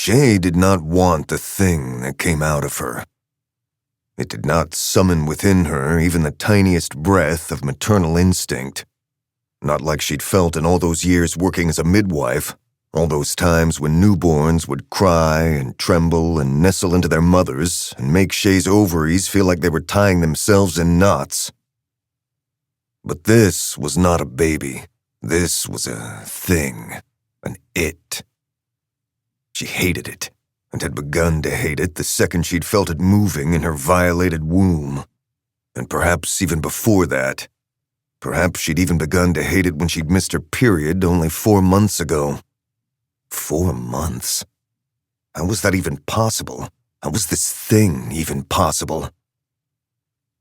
Shay did not want the thing that came out of her. It did not summon within her even the tiniest breath of maternal instinct. Not like she'd felt in all those years working as a midwife, all those times when newborns would cry and tremble and nestle into their mothers and make Shay's ovaries feel like they were tying themselves in knots. But this was not a baby. This was a thing, an it. She hated it, and had begun to hate it the second she'd felt it moving in her violated womb. And perhaps even before that. Perhaps she'd even begun to hate it when she'd missed her period only 4 months ago. 4 months? How was that even possible? How was this thing even possible?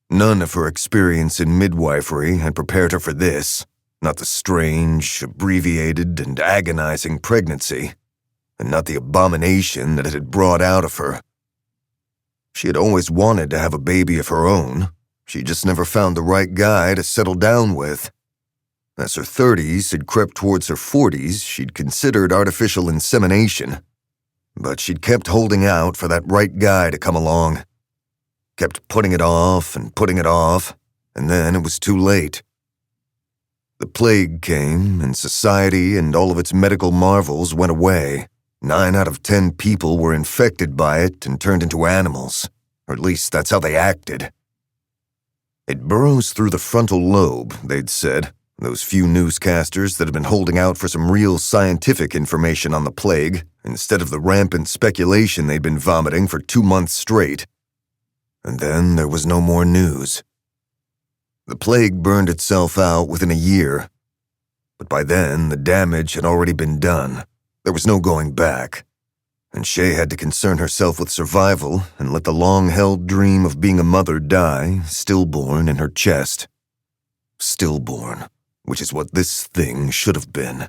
None of her experience in midwifery had prepared her for this, not the strange, abbreviated, and agonizing pregnancy, and not the abomination that it had brought out of her. She had always wanted to have a baby of her own. She just never found the right guy to settle down with. As her 30s had crept towards her 40s, she'd considered artificial insemination. But she'd kept holding out for that right guy to come along. Kept putting it off, and then it was too late. The plague came, and society and all of its medical marvels went away. 9 out of 10 people were infected by it and turned into animals, or at least that's how they acted. It burrows through the frontal lobe, they'd said, those few newscasters that had been holding out for some real scientific information on the plague, instead of the rampant speculation they'd been vomiting for 2 months straight. And then there was no more news. The plague burned itself out within a year, but by then the damage had already been done. There was no going back, and Shay had to concern herself with survival and let the long-held dream of being a mother die, stillborn in her chest. Stillborn, which is what this thing should have been.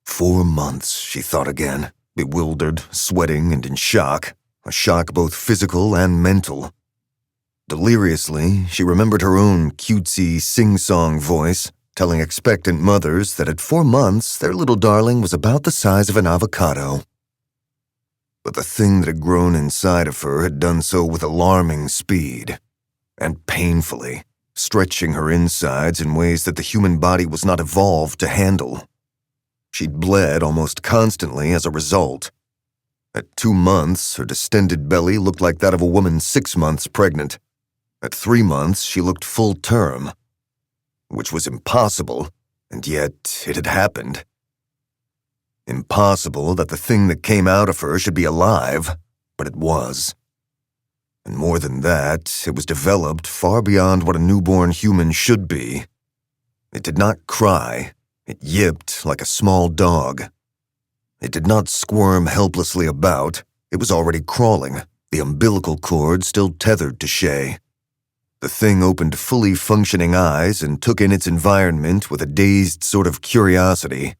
4 months, she thought again, bewildered, sweating, and in shock, a shock both physical and mental. Deliriously, she remembered her own cutesy, sing-song voice, telling expectant mothers that at 4 months their little darling was about the size of an avocado. But the thing that had grown inside of her had done so with alarming speed, and painfully, stretching her insides in ways that the human body was not evolved to handle. She'd bled almost constantly as a result. At 2 months, her distended belly looked like that of a woman 6 months pregnant. At 3 months, she looked full term, which was impossible, and yet it had happened. Impossible that the thing that came out of her should be alive, but it was. And more than that, it was developed far beyond what a newborn human should be. It did not cry. It yipped like a small dog. It did not squirm helplessly about. It was already crawling, the umbilical cord still tethered to Shay. The thing opened fully functioning eyes and took in its environment with a dazed sort of curiosity.